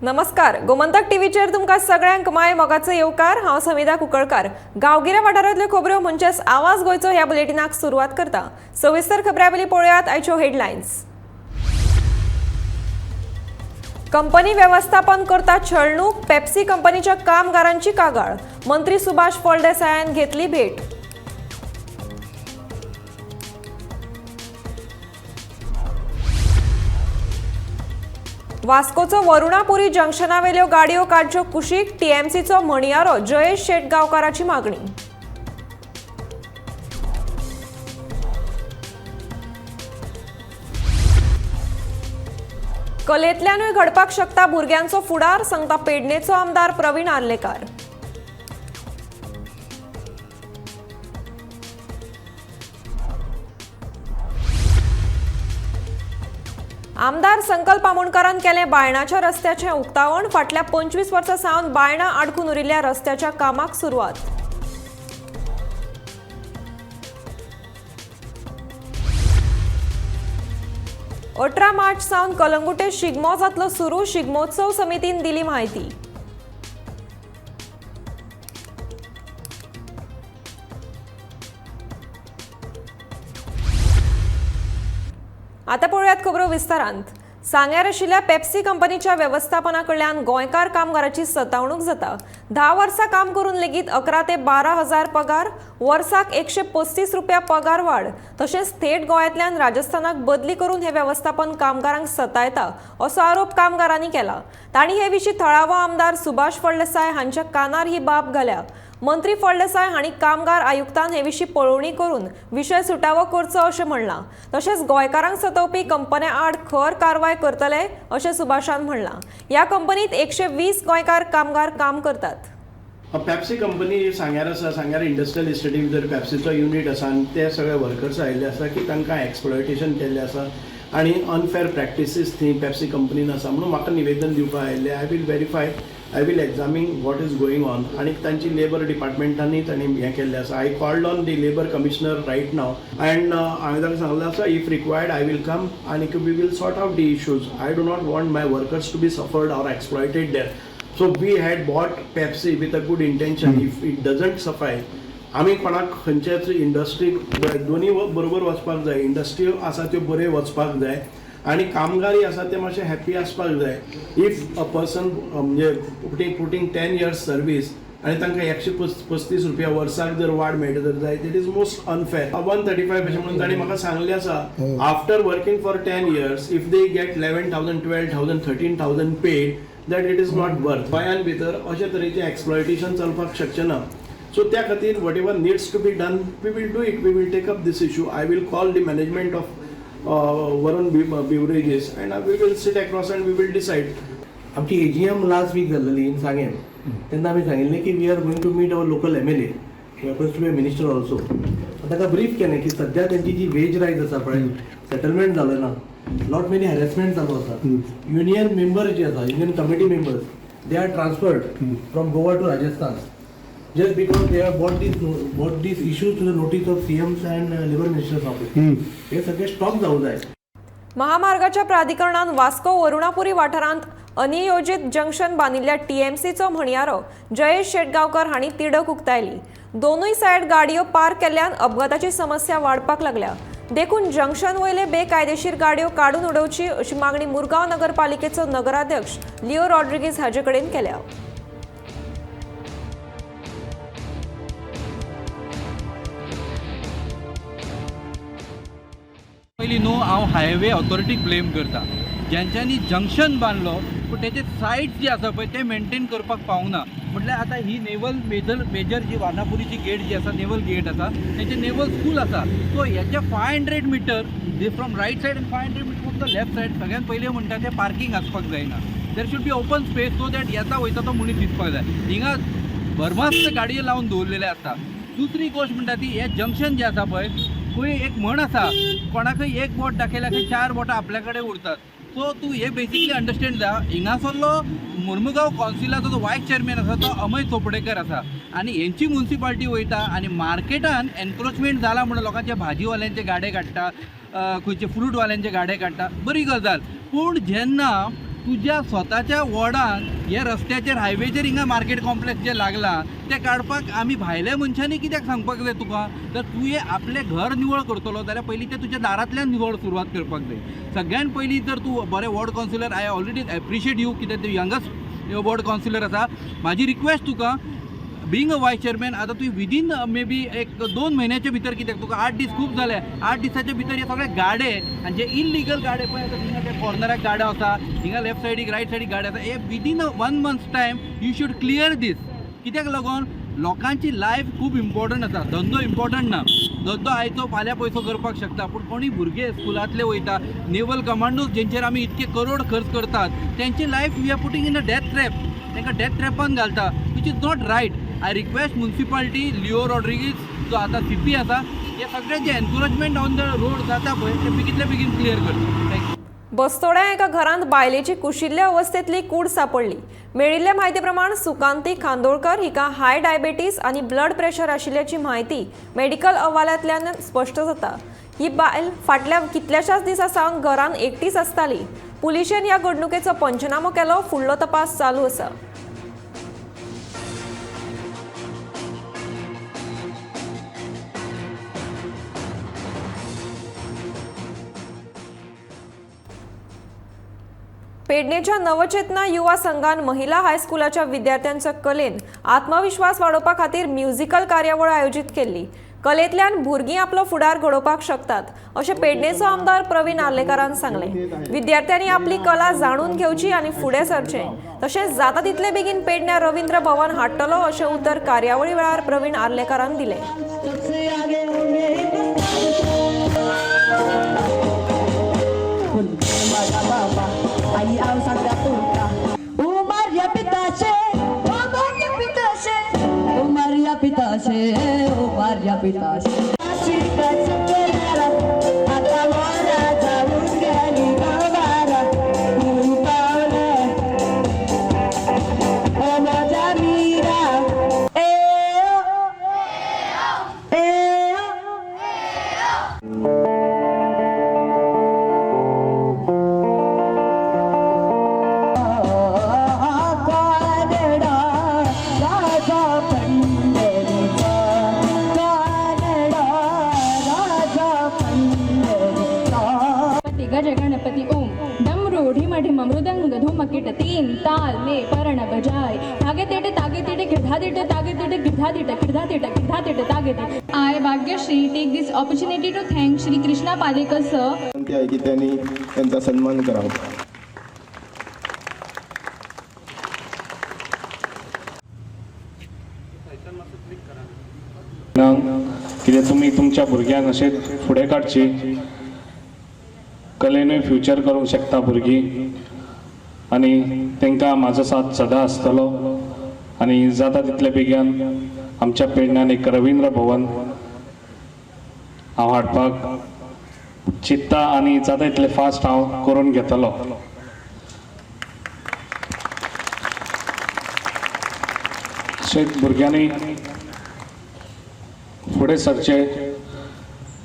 नमस्कार, गोमंतक टीव्हीचेर तुमकां सगळ्यांक माय मोगाचो येवकार। हांव समिधा कुंकळकार। गांवगिऱ्या वाठारांतल्यो खबरो म्हणजेच आवाज गोंयचो ह्या बुलेटिनाक सुरवात करता। सविस्तर खबरांवली पळोवयात आयच्यो हेडलायन्स। कंपनी व्यवस्थापन करता छळणूक, पेप्सी कंपनीच्या कामगारांची कागाळ। मंत्री सुभाष फळदेसायान घेतली भेट। वास्कोचो वरुणापुरी जंक्शनावेल्यो गाडयो काडच्यो कुशीक, टीएमसीचो म्हणयारो जयेश शेटगांवकाराची मागणी। कलेंतल्यानूय घडपाक शकता भुरग्यांचो फुडार, सांगता पेडणेचो आमदार प्रवीण आर्लेकार। आमदार संकल्प आमोणकरान केलें बायणाच्या रस्त्याचें उक्तावण। फाटल्या 25 वर्सां सावन बायणा आडकून उरिल्ल्या रस्त्याच्या कामाक सुरवात। 18 मार्च सावन कलंगुटे शिगमो जातलो सुरू, शिगमोत्सव समितीन दिली माहिती। आता पळोवयात खबरो विस्तारांत। सांग्यार आशिल्ल्या पेप्सी कंपनीच्या व्यवस्थापनाकडल्यान गोंयकार कामगारांची सतावणूक जाता। 10 वर्सां काम करून लेगीत 11 ते 12 हजार पगार, वर्साक 135 रुपया पगार वाड, तशेंच थेट गोंयांतल्यान राजस्थानाक बदली करून हे व्यवस्थापन कामगारांक सतायता असो आरोप कामगारांनी केला। तांणी हे विशीं थळावो आमदार सुभाष फळदेसाय हांच्या कानार ही बाब घाल्या। मंत्री फळदेसाय हांणी कामगार आयुक्तान हे विशीं पळोवणी करून विशय सुटावो करचो अशें म्हणलां। तशेंच गोंयकारांक सतावपी कंपन्या आड खर कारवाय करतले अशें सुभाषान म्हणलां। ह्या कंपनीत 120 गोंयकार कामगार काम करतात। पेप्सी कंपनी सांग्यार आसा, सांग्यार इंडस्ट्रियल इस्टेटी भितर पेप्सीचो युनिट आसा आनी ते सगळे वर्कर्स आयिल्ले आसा की तांकां एक्सप्लॉयटेशन केल्लें आसा आनी अनफेअर प्रॅक्टिसीस थंय पेप्सी कंपनीन आसा म्हणून म्हाका निवेदन दिवपाक आयिल्लें। I will verify, I will examine what is going on आनी तांची लेबर डिपार्टमेंटांनी तांणी हें केल्लें आसा। I called on the labour commissioner right now and हांवें ताका सांगलें आसा if required I will come आनी we will sort out the issues. I do not want my workers to be suffered or exploited there. So we had bought Pepsi with a good intention. If it doesn't suffice, आमी कोणाक खंयच्याच इंडस्ट्रीक दोनी बरोबर वचपाक जाय। Industry आसा त्यो बरे वचपाक जाय आनी कामगारी आसा ते मातशे हॅप्पी आसपाक जाय। इफ अ पर्सन म्हणजे पुटींग 10 years सर्वीस आनी तांकां 135 रुपया वर्साक जर वाड मेळटा तर जाय, दॅट इज मोस्ट अनफेअर। 135 अशें म्हणून तांणी म्हाका सांगलें आसा after working for 10 years if they get 11,000, 12,000, 13,000 paid that it is not worth. गोंयान भितर अशे तरेचें एक्सप्लॉयटेशन चलपाक शकचें ना। सो त्या खातीर whatever needs to be done we will do it. We will take up this issue. I will call the management of Varun Beverages and we will sit across and we will decide. आमची AGM last week जाल्ली इन सांगें, तेन्ना आमी सांगिल्लें की we are going to meet our local MLA, happens to be minister also. ताका brief केलें की सद्या तेंची जी वेज रायज आसा पळय, सेटलमेंट जालो ना, नॉट मेनी हॅरेसमेंट चालू आसा। युनियन मेंबर जे आसा, union committee members, they are transferred from Goa to Rajasthan just because they have brought these issues to the notice of CM's and Labour Minister's office. हे सगळे स्टॉप जावं जाय। महामार्गाच्या प्राधिकरणान वास्को वरुणापुरी वाठारांत अनियोजित जंक्शन बांदिल्ल्या टीएमसीचो म्हणयारो जयेश शेटगांवकर हांणी तिडक उक्तायली। दोनूय सायड गाडयो पार्क केल्ल्यान अपघाताची समस्या वाडपाक लागल्या। देखून जंक्शन वयले बेकायदेशीर गाडयो काडून उडोवची अशी मागणी मुरगांव नगरपालिकेचो नगराध्यक्ष लिओ रॉड्रिगीज हाचे कडेन केल्या। पयलीं न्हू हांव हायवे ऑथॉरिटीक ब्लेम करता, ज्यांच्यांनी जंक्शन बांदलो पूण तेचे सायड जी आसा पळय ते मेंटेन करपाक पावूंक ना। म्हटल्यार आतां ही नेवल मेजर जी वार्नापुरीची गेट जी आसा, नेवल गेट आसा, तेचे नेवल स्कूल आसा। सो हेचे 500 meter from right side and 500 meter from the left side सगळ्यात पयलें म्हणटा तें पार्किंग आसपाक जायना। There should be open space so that येता वयता तो मनीस दिसपाक जाय। हिंगा भरमास्त गाडयो लावन दवरलेले आसता। दुसरी गोश्ट म्हणटा ती हे जंक्शन जे आसा पळय, खंय एक म्हण आसा, कोणाकय एक बोट दाखयल्यार 4 बोटां आपल्या कडेन उरतात। सो तूं हे बेसिकली अंडरस्टँड जा, हिंगासरलो मुर्मुगांव कौन्सिलाचो जो वायस चेअरमॅन आसा तो अमय चोपडेकर आसा आनी हेंची म्युनिसिपालिटी वयता आनी मार्केटान एनक्रोचमेंट जाला म्हणून लोकांचे भाजीवाल्यांचे गाडे काडटा, खंयचे फ्रूटवाल्यांचे गाडे काडटा, बरी गजाल। पूण जेन्ना तुज्या स्वताच्या वॉर्डान हे रस्त्याचेर हायवेचेर हिंगा मार्केट कॉम्प्लेक्स जे लागला ते काडपाक आमी भायल्या मनशांनी कित्याक सांगपाक जाय तुका तर तुवें आपलें घर निवळ करतलो जाल्यार पयलीं ते तुज्या दारांतल्यान निवळ सुरवात करपाक जाय. सगळ्यान पयलीं जर तूं बरें ward councillor I already appreciate you कित्याक तूं यंगस्ट वॉर्ड कावन्सिलर आसा. म्हाजी रिक्वेस्ट तुका बींग अ वायस चेअरमॅन आता तू विदीन मे बी एक 2 महिन्याच्या भितर कित्याक तुका 8 दीस खूप झाले 8 दिसाच्या भितर हे सगळे गाडे आणि जे इलिगल गाडे पळय आता हिंगा त्या कॉर्नराक गाड्या आसा हिंगा लेफ्ट सायडीक रायट सायडीक गाड्या आसा हे within 1 months time you should clear this. कित्याक लागून लोकांची लायफ खूब इम्पॉर्टंट आसा. धंदो इम्पॉर्टंट ना. धंदो आयचो फाल्यां पयसो करपाक शकता पूण कोणी भुरगे स्कुलांतले वयता नेवल कमांडोज जेंचेर आमी इतके करोड खर्च करतात तेंची life we are putting in a death trap. तांकां डेथ ट्रॅपान घालता which is not right. I request municipality Leo Rodrigues जो आता CP आसा हे सगळ्यांचे एनकरेजमेंट ऑन द रोड जाता पळय ते बेगीतल्या बेगीन क्लियर करता. थँक्यू. बस्तोड्या एका घरांत बायलेची कुशिल्ल्या अवस्थेतली कूड सापडली. मेळिल्ल्या म्हायती प्रमाण सुकांती खांदोळकर हिका हाय डायबेटीस आणि ब्लड प्रेशर आशिल्ल्याची म्हायती मेडिकल अहवालांतल्यान स्पश्ट जाता. ही बायल फाटल्या कितल्याशाच दिसा सावन घरांत एकटीच आसताली. पुलिशेन ह्या घडणुकेचो पंचनामो केलो. फुडलो तपास चालू आसा. पेडणेच्या नवचेतना युवा संघान महिला हायस्कुलाच्या विद्यार्थ्यांच्या कलेन आत्मविश्वास वाडोवपा खातीर म्युझिकल कार्यावळ आयोजित केल्ली. कलेंतल्यान भुरगीं आपलो फुडार घडोवपाक शकतात अशें पेडणेचो आमदार प्रवीण आर्लेकरान सांगलें. विद्यार्थ्यांनी आपली कला जाणून घेवची आनी फुडें सरचें. तशेंच जाता तितले बेगीन पेडण्यां रवींद्र भवन हाडटलो अशें उतर कार्यावळी वेळार प्रवीण आर्लेकरान दिलें. गणपति ओम डमरू ढिम मृदंग धूमकिट तीन ताल में पर्ण बजाय तागे तेटे गिरधा तेटे तागे तेटे गिरधा तेटे तागे Tete. I Bhagyashree take this opportunity to thank Shri Krishna Palekar sir. आहे की त्यांनी त्यांचा सन्मान करावा. कित्याक तुमी तुमच्या भुरग्यांक अशें फुडें काडची कलेनूय फ्युचर करूंक शकता भुरगीं आनी तांकां म्हाजो साथ सदां आसतलो. आनी जाता तितले बेगीन आमच्या पेडण्यान एक रवींद्र भवन हांव हाडपाक चिंत्ता आनी जाता तितले फास्ट हांव करून घेतलो. अशेंच भुरग्यांनी फुडें सरचे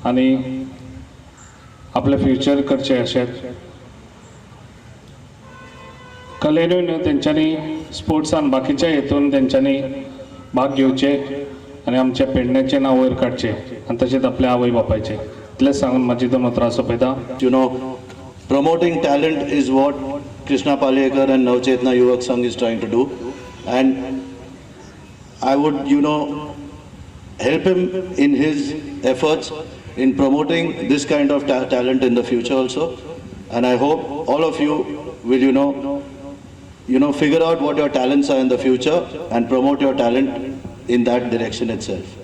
आनी आपले फ्युचर करचे. अशेंच कलेनूय न्हू तेंच्यांनी स्पोर्ट्सान बाकीच्या हेतून तेंच्यांनी भाग घेवचे आनी आमच्या पेडण्याचें नांव वयर काडचें आनी तशेंच आपल्या आवय बापायचें. इतलेंच सांगून म्हाजी दोन उतरां सोंपयता. Promoting talent is what Krishna Palekar and Navchetna Yuvak Sangh is trying to do, and I would help him in his efforts in promoting this kind of talent in the future also. And I hope all of you will figure out what your talents are in the future and promote your talent in that direction itself.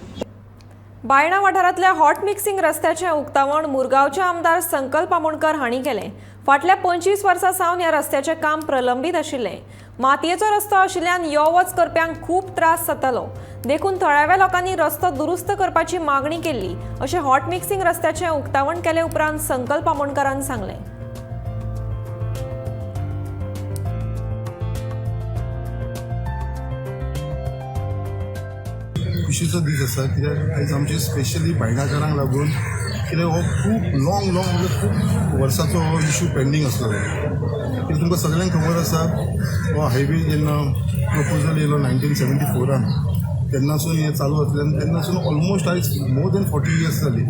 Baina वाठारांतल्या hot mixing रस्त्याचें उक्तावण मुरगांवचे आमदार संकल्प आमोणकर हांणी केलें. फाटल्या 25 वर्सां सावन ह्या रस्त्याचें काम प्रलंबीत आशिल्लें. मातयेचो रस्तो आशिल्ल्यान यो वच करप्यांक खूब त्रास जातालो. देखून थळाव्या लोकांनी रस्तो दुरुस्त करपाची मागणी केल्ली अशें हॉट मिक्सिंग रस्त्याचें उक्तावण केले उपरांत संकल्प आमोणकरान सांगलें. खुशीचो दीस आसा कित्याक आयज आमची स्पेशली बायणाकारांक लागून कित्याक हो खूब लॉंग म्हणजे खूब वर्साचो हो इशू पेंडींग आसलो. की तुमकां सगळ्यांक खबर आसा हो हायवे जेन्ना प्रपोजल येयलो 1974 तेन्नासून हें चालू आसलें तेन्नासून ऑलमोस्ट आयज मोर दॅन 40 इयर्स जाली.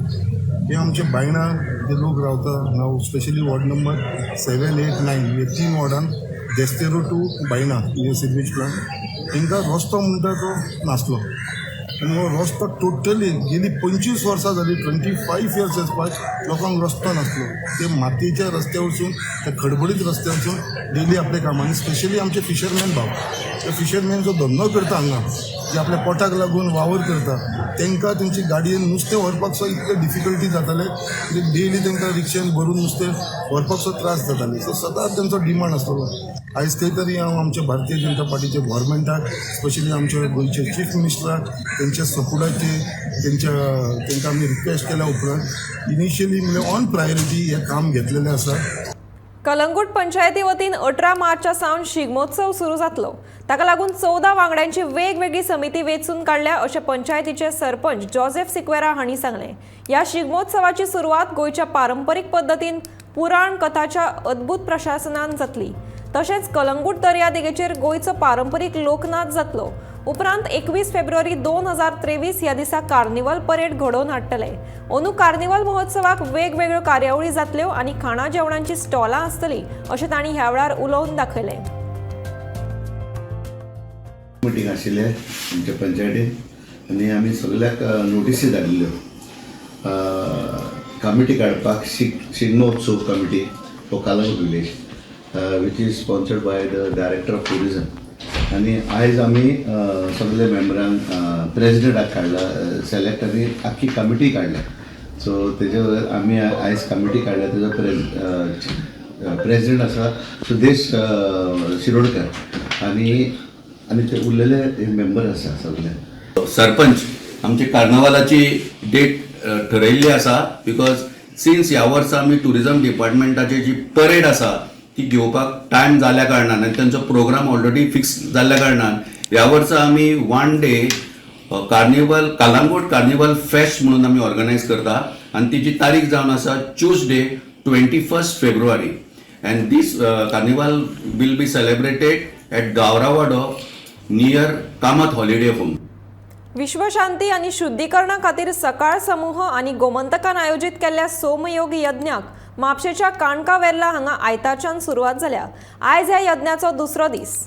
हे आमचे बायणा जे लोक रावता नाव स्पेशली वॉर्ड नंबर 7, 8, 9 हे 3 वॉर्डान देस्तेरो टू बायणा हे सिगवेज प्लांट तांकां रस्तो म्हणटा तो नासलो आनी हो रस्तो टोटली गेली 25 वर्सां जाली 25 इयर्स येवपाक लोकांक रस्तो नासलो. ते मातयेच्या रस्त्या वचून त्या खडबडीत रस्त्या वचून डेली आपले कामांनी स्पेशली आमचे फिशरमॅन भाव ते फिशरमॅन जो धंदो करता हांगा जे आपल्या पोटाक लागून वावर करता तांकां तेंची गाडयेन नुस्तें व्हरपाक सो इतले डिफिकल्टी जाताले की डेली तांकां रिक्षेन भरून नुस्तें व्हरपाक सो त्रास जाताले. सो सदांच तेंचो डिमांड आसतलो. आयज खंय तरी हांव आमच्या भारतीय जनता पार्टीचे गोव्हर्मेंटाक स्पेशली आमचे गोंयचे चीफ मिनिस्टराक तेंच्या सपोर्टाचे तांकां आमी रिक्वेस्ट केल्या उपरांत इनिशियली म्हणजे ऑन प्रायोरिटी हें काम घेतलेलें आसा. कलंगूट पंचायती वतीन 18 मार्चा सावन शिगमोत्सव सुरू जातलो. ताका लागून 14 वांगड्यांची वेगवेगळी समिती वेंचून काडल्या अशें पंचायतीचे सरपंच जोसेफ सिक्वेरा हांणी सांगलें. ह्या शिगमोत्सवाची सुरवात गोंयच्या पारंपरीक पद्दतीन पुराण कथाच्या अद्भुत प्रशासनान जातली. तशेंच कलंगूट दर्यादेगेचेर गोंयचो पारंपरीक लोकनाच जातलो. उपरांत 21 फेब्रुवारी 2023 ह्या दिसा कार्निवल परेड घडोवन हाडटले. अंदू कार्निवल महोत्सवाक वेगवेगळ्यो कार्यावळी जातल्यो आनी खाणा जेवणांची स्टॉलां आसतलीं अशें तांणी ह्या वेळार उलोवन दाखयलें. मिटींग आशिल्लें आमच्या पंचायतीन आनी आमी सगळ्याक नोटिसी धाडिल्ल्यो कमिटी काडपाक Shigmotsav committee for Calangute village which is sponsored by the director of tourism. आनी आयज आमी सगळे मेंबरांक प्रेजिडेंटाक काडला सिलेक्ट आनी आख्खी कमिटी काडल्या. सो तेजे वयर आमी आयज कमिटी काडल्या. तेजो प्रेजिडेंट आसा सुदेश शिरोडकर आनी ते उरलेले मेंबर आसा सगळे. सरपंच आमची कार्नावालाची डेट ठरयल्ली आसा बिकॉज सिन्स ह्या वर्सा आमी टुरिझम डिपार्टमेंटाची जी परेड आसा ती घेवपाक टायम जाल्ल्या कारणान आनी तांचो प्रोग्राम ऑलरेडी फिक्स जाल्ल्या कारणान ह्या वर्सा आमी 1 day carnival Calangute carnival fest म्हणून आमी ऑर्गनायज करता आनी तिची तारीख जावन आसा ट्यूसडे 21 फेब्रुवारी. And this carnival will be celebrated at Gaurawado near Kamat holiday home. विश्वशांती आणि शुद्धीकरणा खातीर सकाळ समूह आणि गोमंतकान आयोजित केल्ल्या सोमयोग यज्ञाक म्हापशेच्या काणका वेर्ला हांगा आयतारच्यान सुरवात जाल्या. आयज ह्या यज्ञाचो दुसरो दीस.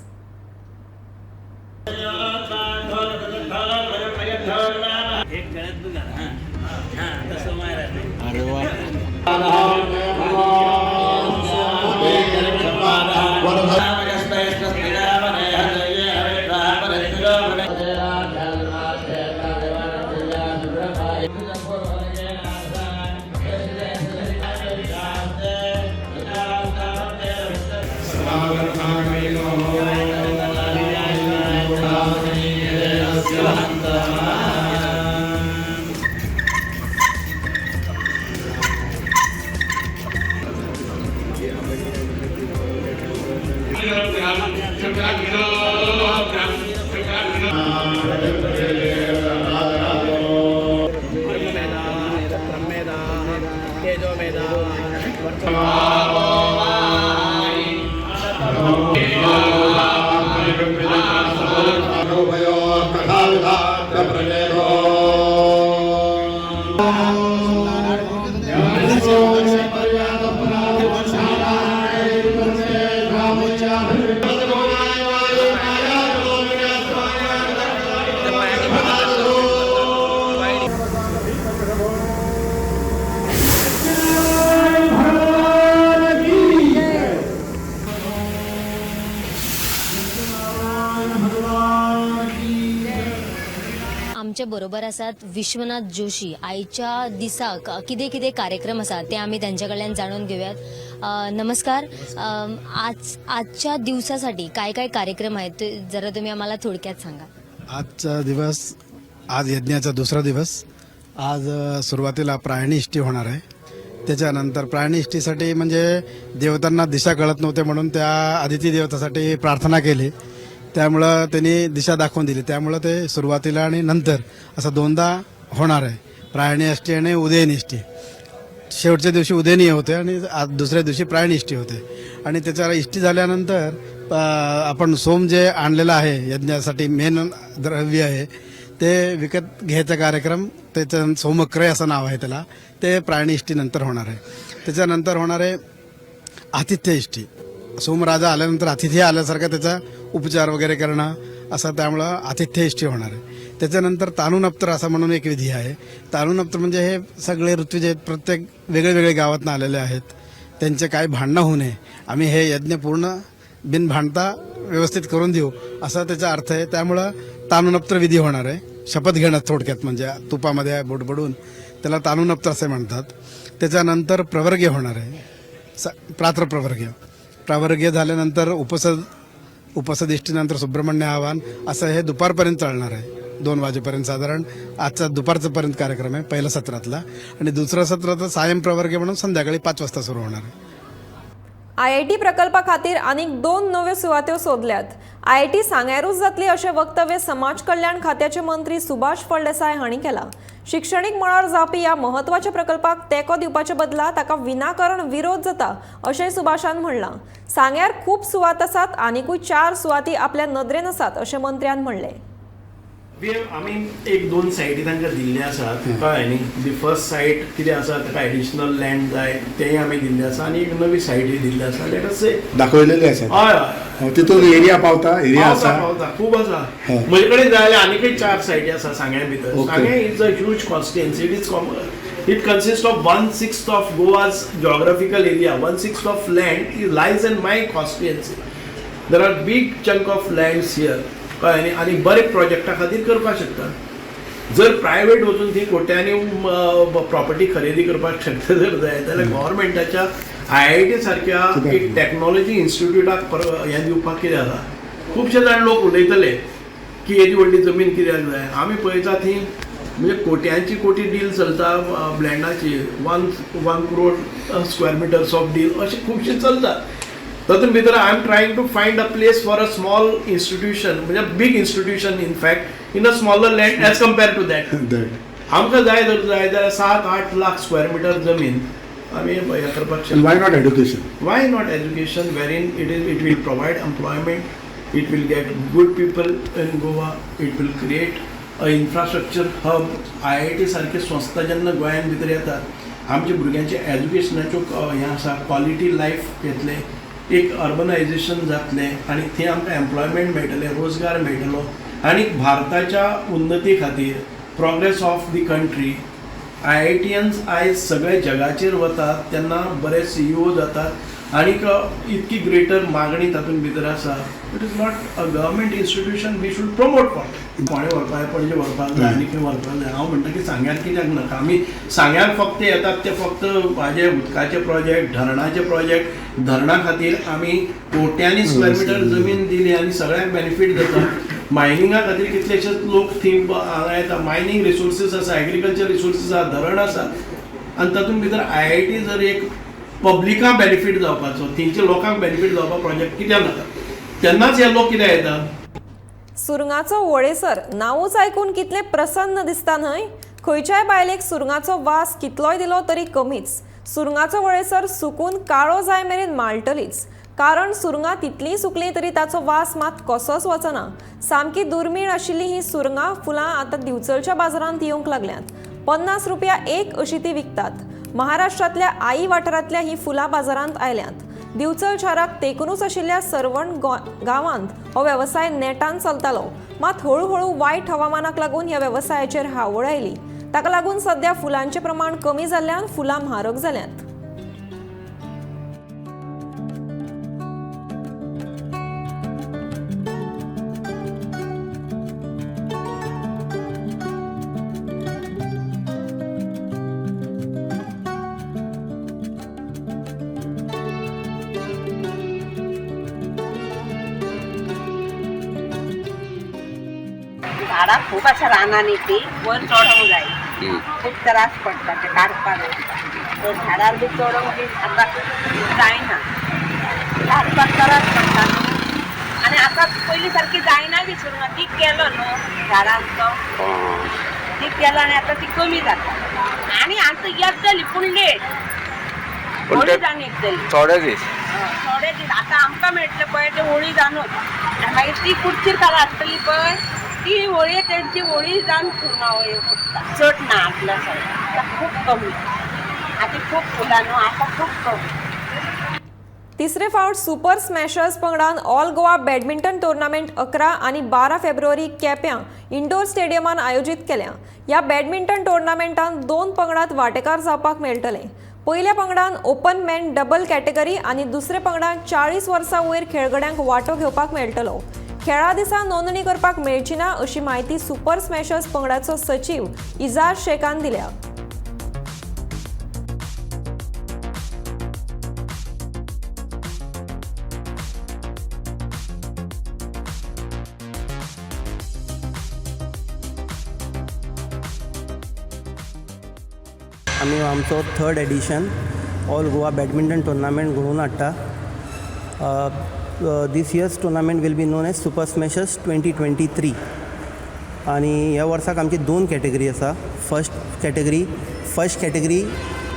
आमच्या बरोबर आसात विश्वनाथ जोशी. आयच्या दिसाक कितें कितें कार्यक्रम आसा ते आमी त्यांच्या कडल्यान जाणून घेऊयात. नमस्कार. आजच्या दिवसासाठी काय काय कार्यक्रम आहेत ते जरा तुम्ही आम्हाला थोडक्यात सांगा. आजचा दिवस आज यज्ञाचा दुसरा दिवस. आज सुरुवातीला प्रायणीष्टी होणार आहे. त्याच्यानंतर प्रायणीष्टीसाठी म्हणजे देवतांना दिशा कळत नव्हते म्हणून त्या अदिती देवतासाठी प्रार्थना केली. त्यामुळं त्यांनी दिशा दाखवून दिली. त्यामुळं ते सुरुवातीला आणि नंतर असं दोनदा होणार आहे. प्रायणीष्टी आणि उदयनिष्ठी. शेवटच्या दिवशी उदयनीय होते आणि आज दुसऱ्या दिवशी प्रायणीष्टी होते. आणि त्याच्यावर इष्टी झाल्यानंतर आपण सोम जे आणलेलं आहे यज्ञासाठी मेन द्रव्य आहे ते विकत घ्यायचा कार्यक्रम, त्याचं सोमक्रय असं नाव आहे त्याला, ते प्रायणी इष्टीनंतर होणार आहे. त्याच्यानंतर होणार आहे आतिथ्य इष्टी. सोमराजा आल्यानंतर अतिथी आल्यासारखं त्याचा उपचार वगैरे करणं असं, त्यामुळं आतिथ्य इष्टी होणार आहे. त्याच्यानंतर तानुनप्तर असा म्हणून एक विधी आहे. तानुनप्तर म्हणजे हे सगळे ऋत्विज आहेत, प्रत्येक वेगळे गावातून आलेले आहेत, त्यांचे काय भांडणं होऊ नये, आम्ही हे यज्ञ पूर्ण बिन भांडता व्यवस्थित करून देऊ असा त्याचा अर्थ आहे. त्यामुळं तानुनप्तर विधी होणार आहे. शपथ घेणं थोडक्यात म्हणजे तुपामध्ये बुडबुडून त्याला तानुनप्तर असे म्हणतात. त्याच्यानंतर प्रवर्ग्य होणार आहे, प्रातप्रवर्ग्य. प्रावर्ग्य झाल्यानंतर उपसदिष्टीनंतर सुब्रह्मण्य आवाहन असं हे दुपारपर्यंत चालणार आहे. 2 वाजेपर्यंत साधारण आजचा दुपारपर्यंत कार्यक्रम आहे पहिल्या सत्रातला. आणि दुसरं सत्र तर सायं प्रवर्ग्य म्हणून संध्याकाळी 5 वाजता सुरू होणार आहे. IIT प्रकल्पा खातीर आनीक 2 नव्यो सुवात्यो सोदल्यात. IIT सांगेरूच जातली अशें वक्तव्य समाज कल्याण खात्याचे मंत्री सुभाष फळदेसाय हांणी केलां. शिक्षणीक मळार जावपी ह्या म्हत्वाच्या प्रकल्पाक तेंको दिवपाचे बदला ताका विनाकारण विरोध जाता अशेंय सुभाषान म्हणलां. सांग्यार खूब सुवात आसात, आनीकूय 4 सुवाती आपल्या नदरेन आसात अशें मंत्र्यान म्हणलें. आमी 1-2 सायटी तांकां दिल्ले आसात, कळ्ळें न्ही. दी फर्स्ट सायट कितें आसा ताका एडिशनल लँड जाय तेंय आमी दिल्ले आसा, आनी एक नवी सायटी दिल्ली आसा. लेट अस से दाखवलेले आसा. हय तितून एरिया पावता, एरिया आसा, पावता खूब आसा. म्हजे कडेन जाय जाल्यार आनीकय 4 सायटी आसा सांग्या भितर. Sanguem is a huge constituency. It consists of 1/6 of Goa's geographical area. 1/6 of land lies in my constituency. There are big chunk of lands here. आणि बरे प्रोजेक्टा खातीर करपाक शकता. जर प्रायवेट वचून ती कोट्यांनी प्रॉपर्टी खरेदी करपाक शकता जर जाय जाल्यार गव्हर्मेंटाच्या IIT सारख्या एक टॅक्नॉलॉजी इन्स्टिट्यूटाक हें दिवपाक कितें जाता. खुबशे जाण लोक उलयतले की येदी व्हडली जमीन कित्याक जाय. आमी पळयता थंय म्हणजे कोट्यांची कोटी डील चलता ब्लँडाची. 1 crore square metres of deal अशें खुबशे चलता. तातूंत भितर I am trying to find a place for a small institution, म्हणजे big institution in fact in a smaller land as compared to that. आमकां जाय जाल्यार 7-8 लाख स्क्वेअर मिटर जमीन आमी हें करपाक शकता. Why not education? Why not education वेरीन it will provide employment, it will get good people in Goa, it will create a infrastructure hub. IIT सारखे संस्था जेन्ना गोंयान भितर येतात आमच्या भुरग्यांचे एज्युकेशनाच्यो हें आसा, क्वॉलिटी लायफ येतले, एक अर्बनायझेशन जातलें आनी थंय आमकां एम्प्लॉयमेंट मेळटलें, रोजगार मेळटलो. आनी भारताच्या उन्नती खातीर, progress of the country, IITians आयज सगळे जगाचेर वतात तेन्ना बरे CEO जातात आनीक इतकी ग्रेटर मागणी तातूंत भितर आसा. It is not a government institution we should promote for. कोणें व्हरपाक पणजे व्हरपाक जाय आनी खंय व्हरपाक जाय. हांव म्हणटा की सांग्यार कित्याक नाका. आमी सांग्यार फक्त येतात ते फक्त म्हाजे उदकाचे प्रोजेक्ट, धरणाचे प्रोजेक्ट. धरणा खातीर आमी कोट्यांनी स्क्वेअर मिटर जमीन दिली आनी सगळ्यांक बेनिफीट जाता. मायनिंगा खातीर कितलेशेच लोक थंय हांगा येता. मायनींग रिसोर्सीस आसा, एग्रीकल्चर रिसोर्सीस आसा, धरण आसा. आनी तातूंत भितर IIT जर एक पब्लिकाक बेनिफीट जावपाचो, थंयच्या लोकांक बेनिफीट जावपाक प्रोजेक्ट कित्याक नाका, तेन्नाच हे लोक कित्याक येतात. सुरंगाचो वळेसर नांवूच आयकून कितले प्रसन्न दिसता न्हय. खंयच्याय बायलेक सुरंगाचो वास कितलोय दिलो तरी कमीच. सुरंगाचो वळेसर सुकून काळो जाय मेरेन माळटलीच. कारण सुरंगां तितलीं सुकलीं तरी ताचो वास मात कसोच वचना. सामकी दुर्मीळ आशिल्ली ही सुरंगां फुलां आतां दिवचलच्या बाजारांत येवंक लागल्यात. 50 रुपया एक अशी ती विकतात. महाराष्ट्रांतल्या आई वाठारांतल्या ही फुलां बाजारांत आयल्यांत. दिवचल शाराक तेंकूनच आशिल्ल्या सरवण गांवांत हो वेवसाय नेटान चलतालो. मात हळूहळू वायट हवामानाक लागून ह्या वेवसायाचेर हावळ आयली. ताका लागून सध्या फुलांचें प्रमाण कमी जाल्ल्यान फुलां म्हारग जाल्यांत. झाडां खूब आसा रानांनी ती वर चडोंक जाय. खूब त्रास पडटा ते काडपाक. तर झाडार बी चडोंक बी आतां जायना, काडपाक त्रास पडटा. आनी आतां पयलीं सारकी जायना बी सुरंगां. ती केलो न्हू झाडांचो, ती केलो आनी आतां ती कमी जाता. आनी आतां येतली पूण लेट, थोडी जाण येतली. थोडे दीस थोडे दीस आतां आमकां मेळटले पळय ते होळी जावनूच आनी मागीर ती कुडचीर काला आसतली पळय ती होळी तेंची होळी जावन पुर्ण वयो पडटा चड ना आपल्या सायड आतां खूब कमी आतां खूब फुलां न्हू आतां खूब कमी. तिसरे फावट सुपर स्मॅशर्स पंगडान ऑल गोवा बॅडमिंटन टुर्नामेंट 11 आनी 12 फेब्रुवारी केप्यां इंडोर स्टेडियमान आयोजीत केल्या. ह्या बॅडमिंटन टुर्नामेंटान 2 पंगडांत वांटेकार जावपाक मेळटले. पयल्या पंगडान ओपन मॅन डबल कॅटेगरी आनी दुसऱ्या पंगडान 40 वर्सां वयर खेळगड्यांक वांटो घेवपाक मेळटलो. खेळा दिसा नोंदणी करपाक मेळची ना अशी माहिती सुपर स्मॅशर्स पंगडाचो सचिव इजाज शेखान दिल्या. आमी आमचो 3rd edition all Goa badminton tournament घडोवन हाडटा. This year's tournament will be known as super smashers 2023 आनी ह्या वर्साक आमची 2 कॅटेगरी आसा. फर्स्ट कॅटेगरी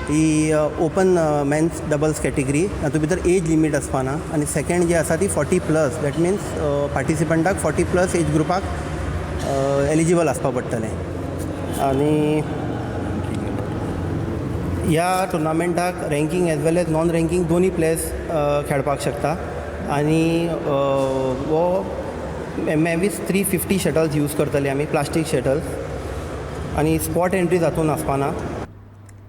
ही ओपन मेन्स डबल्स कॅटेगरी, तातूंत भितर एज लिमीट आसपाना. आनी सेकेंड जी आसा ती 40+, दॅट मिन्स पार्टिसिपंटाक 40+ एज ग्रुपाक एलिजिबल आसपा पडटलें. आनी ह्या टुर्नामेंटाक रँकींग एज वेल एज नॉन रँकींग दोनी प्लेयर्स खेळपाक शकता. आनी हो मेवीस 350 शटल्स यूज करतले आमी, प्लास्टीक शटल्स, आनी स्पॉट एंट्री जातून आसपाना.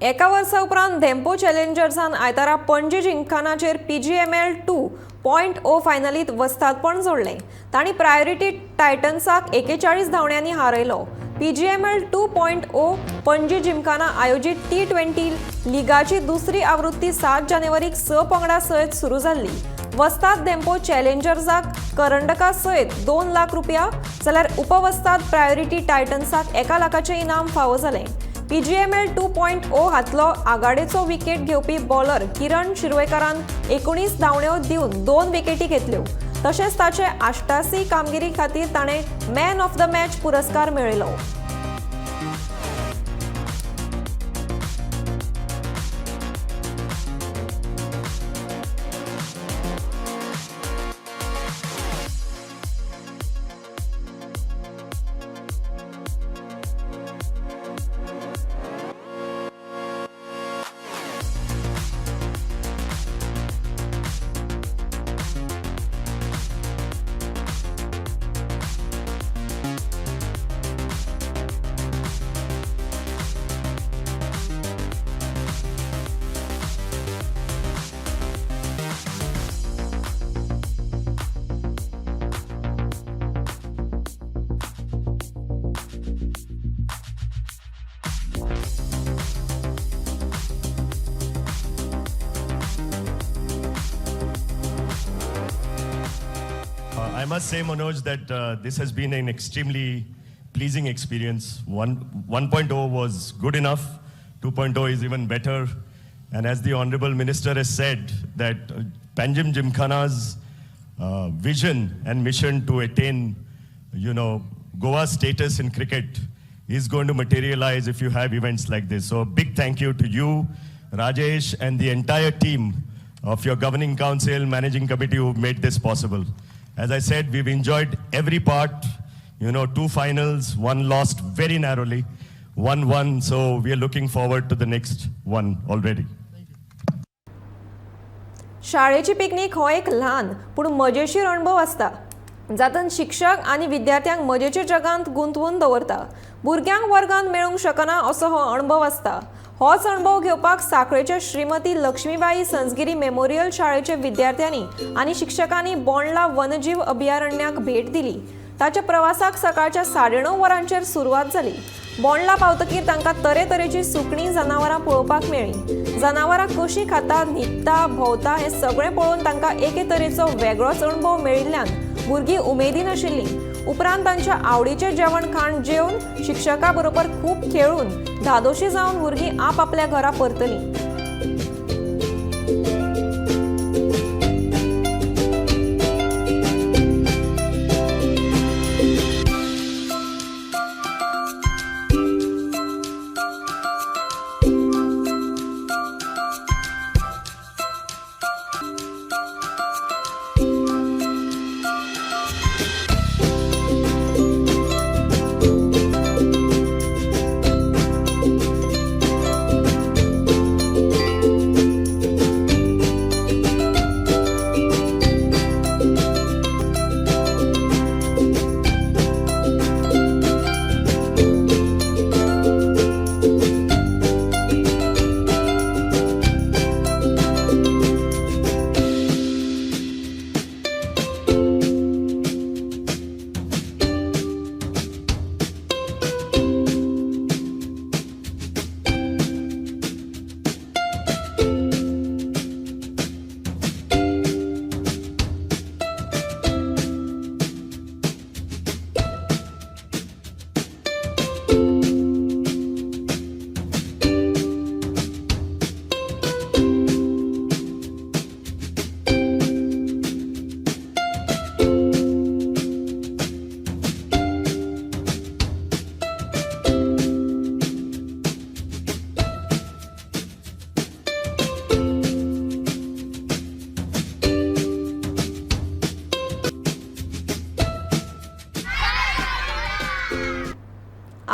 एका वर्सा उपरांत धेंपो चॅलेंजर्सान आयतारा पणजी जिमखानाचेर PGML 2.0 फायनलींत वस्तादपण जोडलें. तांणी प्रायोरिटी टायटन्साक 41 धांवड्यांनी हारयलो. PGML 2.0 पणजी जिमखाना आयोजीत T20 लिगाची दुसरी आवृत्ती 7 जानेवारीक 6 पंगडा सयत सुरू जाल्ली. वस्ताद धेंपो चॅलेंजर्साक करंडका सयत 2 लाख रुपया, जाल्यार उपवस्ताद प्रायोरिटी टायटन्साक 1 लाखाचें इनाम फावो जालें. PGML 2.0 हातलो आघाडेचो विकेट घेवपी बॉलर किरण शिरवेकारान 19 धांवड्यो दिवन 2 विकेटी घेतल्यो. तशेंच ताचे 88 कामगिरी खातीर ताणें मॅन ऑफ द मॅच पुरस्कार मेळयलो. I must say, Manoj, that this has been an extremely pleasing experience. 1.0 was good enough. 2.0 is even better. And as the Honorable Minister has said, that Panjim Gymkhana's vision and mission to attain, Goa's status in cricket is going to materialize if you have events like this. So a big thank you to you, Rajesh, and the entire team of your governing council, managing committee who made this possible. As I said, we've enjoyed every part, 2 finals, 1 lost very narrowly, 1 won. So we are looking forward to the next one already. शाळेची picnic हो एक ल्हान पूण मजेशीर अणभव आसता. जातून शिक्षक आनी विद्यार्थ्यांक मजेच्या जगांत गुंतवून दवरता. भुरग्यांक वर्गांत मेळूंक शकना असो हो अणभव आसता. होच अणभव घेवपाक सांखळेच्या श्रीमती लक्ष्मीबाई संजगिरी मेमोरियल शाळेचे विद्यार्थ्यांनी आनी शिक्षकांनी बोंडला वनजीव अभयारण्याक भेट दिली. ताच्या प्रवासाक सकाळच्या 9:30 वरांचेर सुरवात जाली. बोंडला पावतकीर तांकां तरेतरेची सुकणीं जनावरां पळोवपाक मेळ्ळीं. जनावरां कशीं खाता, न्हिदता, भोंवता हें सगळें पळोवन तांकां एके तरेचो वेगळोच अणभव मेळिल्ल्यान भुरगीं उमेदीन आशिल्लीं. उपरांत तांच्या आवडीचें जेवण खाण जेवन शिक्षकां बरोबर खूब खेळून धादोशी जावन भुरगीं आपआपल्या घरा परतलीं.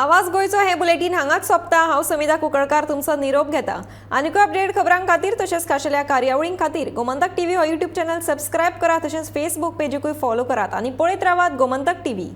आवाज गोयचो हे बुलेटिन हांगाच सोंपता. हांव समिता कुंकळकार तुमचो निरोप घेता. आनीक अपडेट खबरां खातीर तशेंच खाशेल्या कार्यावळीं खातीर गोमंतक टीव्ही हो यूट्यूब चॅनल सबस्क्रायब करात. तशेंच फेसबूक पेजीकूय फॉलो करात आनी पळयत रावात गोमंतक टीव्ही.